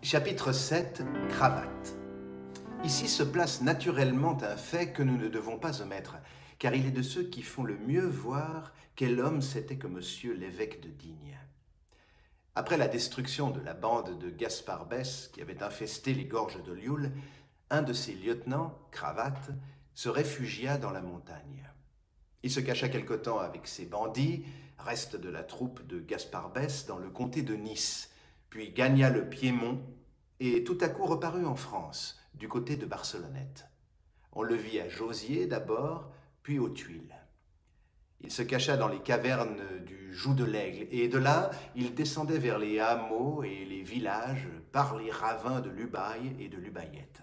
Chapitre 7, Cravate. Ici se place naturellement un fait que nous ne devons pas omettre, car il est de ceux qui font le mieux voir quel homme c'était que monsieur l'évêque de Digne. Après la destruction de la bande de Gaspard Bès qui avait infesté les gorges de Lioul, un de ses lieutenants, Cravate, se réfugia dans la montagne. Il se cacha quelque temps avec ses bandits, reste de la troupe de Gaspard Bès, dans le comté de Nice, puis gagna le Piémont et tout à coup reparut en France, du côté de Barcelonnette. On le vit à Jauziers d'abord, puis aux Tuiles. Il se cacha dans les cavernes du Joug de l'Aigle, et de là, il descendait vers les hameaux et les villages par les ravins de l'Ubaye et de l'Ubayette.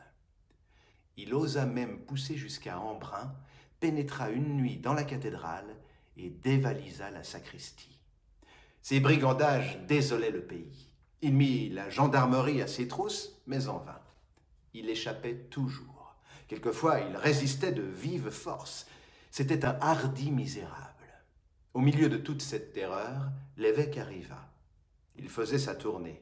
Il osa même pousser jusqu'à Embrun, pénétra une nuit dans la cathédrale et dévalisa la sacristie. Ces brigandages désolaient le pays. Il mit la gendarmerie à ses trousses, mais en vain. Il échappait toujours. Quelquefois, il résistait de vive force. C'était un hardi misérable. Au milieu de toute cette terreur, l'évêque arriva. Il faisait sa tournée.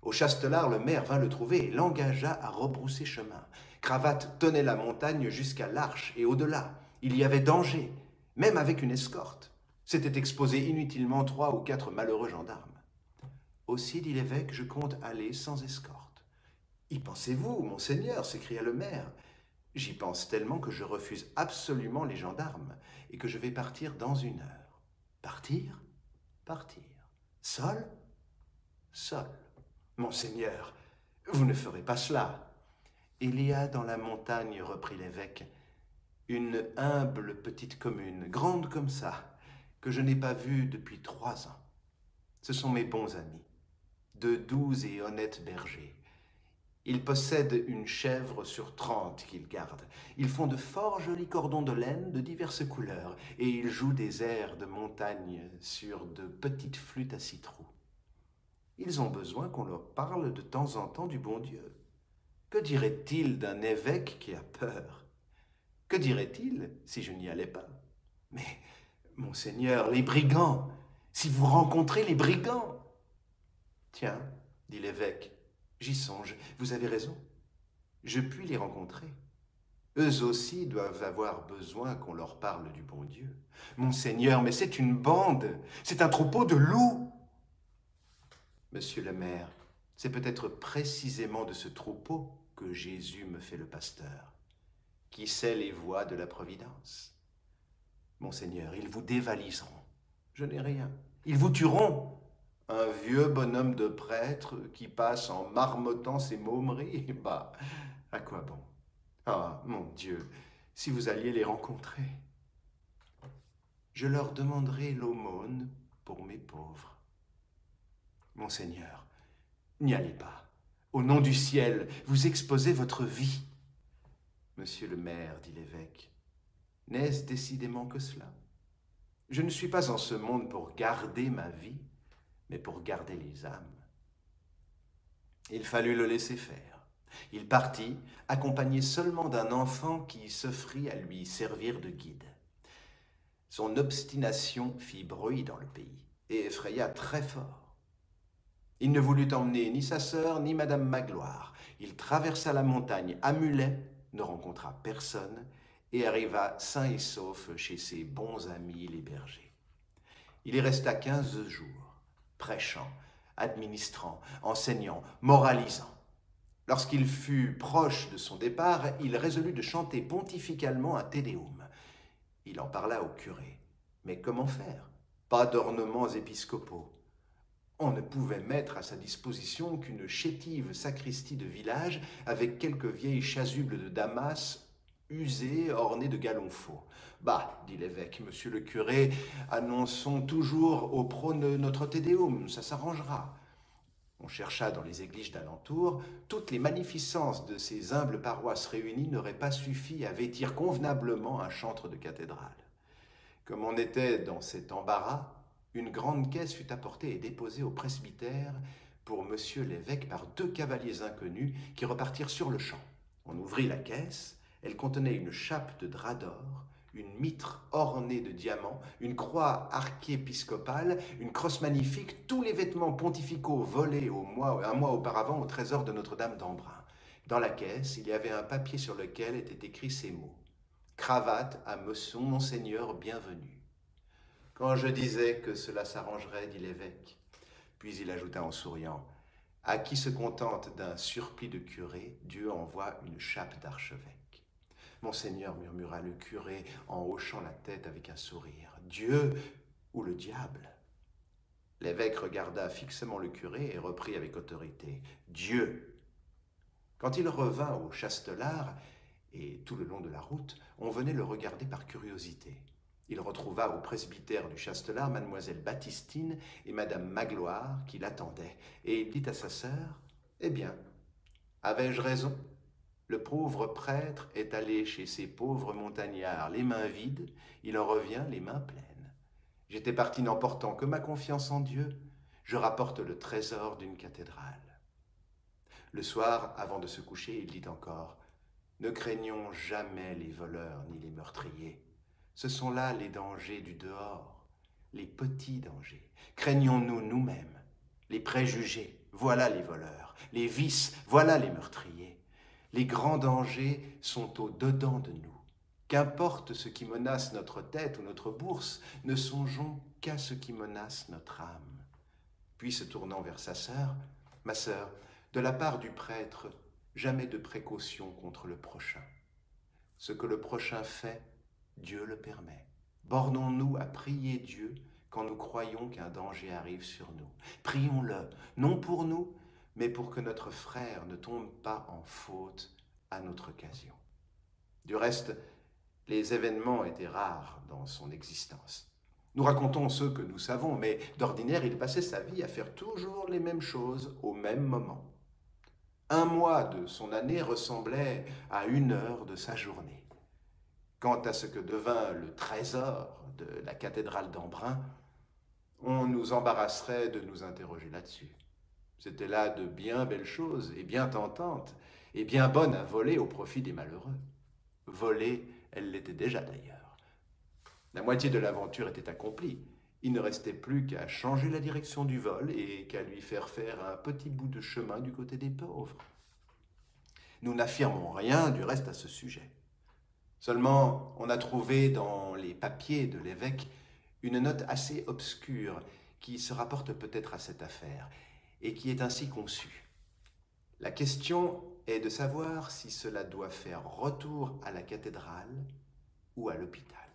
Au Chastelar, le maire vint le trouver et l'engagea à rebrousser chemin. Cravate tenait la montagne jusqu'à l'Arche et au-delà. Il y avait danger, même avec une escorte. S'étaient exposés inutilement 3 ou 4 malheureux gendarmes. Aussi, dit l'évêque, je compte aller sans escorte. Y pensez-vous, monseigneur, s'écria le maire. J'y pense tellement que je refuse absolument les gendarmes et que je vais partir dans 1 heure. Partir? Partir. Seul? Seul. Monseigneur, vous ne ferez pas cela. Il y a dans la montagne, reprit l'évêque, une humble petite commune, grande comme ça, que je n'ai pas vue depuis 3 ans. Ce sont mes bons amis, de doux et honnêtes bergers. Ils possèdent une chèvre sur 30 qu'ils gardent. Ils font de fort jolis cordons de laine de diverses couleurs et ils jouent des airs de montagne sur de petites flûtes à 6 trous. Ils ont besoin qu'on leur parle de temps en temps du bon Dieu. Que dirait-il d'un évêque qui a peur? Que dirait-il si je n'y allais pas? Mais, monseigneur, les brigands, si vous rencontrez les brigands! Tiens, dit l'évêque, j'y songe, vous avez raison. Je puis les rencontrer. Eux aussi doivent avoir besoin qu'on leur parle du bon Dieu. Monseigneur, mais c'est une bande, c'est un troupeau de loups. Monsieur le maire, c'est peut-être précisément de ce troupeau que Jésus me fait le pasteur. Qui sait les voies de la providence? Monseigneur, ils vous dévaliseront. Je n'ai rien. Ils vous tueront. Un vieux bonhomme de prêtre qui passe en marmottant ses momeries, bah, à quoi bon? Ah, mon Dieu, si vous alliez les rencontrer. Je leur demanderai l'aumône pour mes pauvres. Monseigneur, n'y allez pas. Au nom du ciel, vous exposez votre vie. Monsieur le maire, dit l'évêque, n'est-ce décidément que cela? Je ne suis pas en ce monde pour garder ma vie, mais pour garder les âmes. Il fallut le laisser faire. Il partit, accompagné seulement d'un enfant qui s'offrit à lui servir de guide. Son obstination fit bruit dans le pays et effraya très fort. Il ne voulut emmener ni sa sœur ni madame Magloire. Il traversa la montagne à mulet, ne rencontra personne et arriva sain et sauf chez ses bons amis les bergers. Il y resta 15 jours, prêchant, administrant, enseignant, moralisant. Lorsqu'il fut proche de son départ, il résolut de chanter pontificalement un Te Deum. Il en parla au curé. Mais comment faire? Pas d'ornements épiscopaux. On ne pouvait mettre à sa disposition qu'une chétive sacristie de village avec quelques vieilles chasubles de Damas usées, ornées de galons faux. Bah, dit l'évêque, monsieur le curé, annonçons toujours au prône notre Te Deum, ça s'arrangera. On chercha dans les églises d'alentour, toutes les magnificences de ces humbles paroisses réunies n'auraient pas suffi à vêtir convenablement un chantre de cathédrale. Comme on était dans cet embarras, une grande caisse fut apportée et déposée au presbytère pour monsieur l'évêque par 2 cavaliers inconnus qui repartirent sur le champ. On ouvrit la caisse, elle contenait une chape de drap d'or, une mitre ornée de diamants, une croix archiépiscopale, une crosse magnifique, tous les vêtements pontificaux volés un mois auparavant au trésor de Notre-Dame d'Embrun. Dans la caisse, il y avait un papier sur lequel étaient écrits ces mots. Cravate à Monseigneur bienvenu. Quand je disais que cela s'arrangerait, dit l'évêque. Puis il ajouta en souriant, à qui se contente d'un surplis de curé, Dieu envoie une chape d'archevêque. Monseigneur, murmura le curé en hochant la tête avec un sourire, Dieu ou le diable? L'évêque regarda fixement le curé et reprit avec autorité, Dieu. Quand il revint au Chastelar, et tout le long de la route, on venait le regarder par curiosité. Il retrouva au presbytère du Chastelar mademoiselle Baptistine et madame Magloire qui l'attendaient, et il dit à sa sœur, « Eh bien, avais-je raison? Le pauvre prêtre est allé chez ces pauvres montagnards les mains vides, il en revient les mains pleines. J'étais parti n'emportant que ma confiance en Dieu, je rapporte le trésor d'une cathédrale. » Le soir, avant de se coucher, il dit encore, « Ne craignons jamais les voleurs ni les meurtriers. Ce sont là les dangers du dehors, les petits dangers. Craignons-nous nous-mêmes. Les préjugés, voilà les voleurs. Les vices, voilà les meurtriers. Les grands dangers sont au-dedans de nous. Qu'importe ce qui menace notre tête ou notre bourse, ne songeons qu'à ce qui menace notre âme. » Puis se tournant vers sa sœur, « Ma sœur, de la part du prêtre, jamais de précaution contre le prochain. Ce que le prochain fait, Dieu le permet. Bornons-nous à prier Dieu quand nous croyons qu'un danger arrive sur nous. Prions-le, non pour nous, mais pour que notre frère ne tombe pas en faute à notre occasion. » Du reste, les événements étaient rares dans son existence. Nous racontons ceux que nous savons, mais d'ordinaire, il passait sa vie à faire toujours les mêmes choses au même moment. Un mois de son année ressemblait à 1 heure de sa journée. Quant à ce que devint le trésor de la cathédrale d'Embrun, on nous embarrasserait de nous interroger là-dessus. C'était là de bien belles choses et bien tentantes et bien bonnes à voler au profit des malheureux. Voler, elle l'était déjà d'ailleurs. La moitié de l'aventure était accomplie. Il ne restait plus qu'à changer la direction du vol et qu'à lui faire un petit bout de chemin du côté des pauvres. Nous n'affirmons rien du reste à ce sujet. Seulement, on a trouvé dans les papiers de l'évêque une note assez obscure qui se rapporte peut-être à cette affaire et qui est ainsi conçue. La question est de savoir si cela doit faire retour à la cathédrale ou à l'hôpital.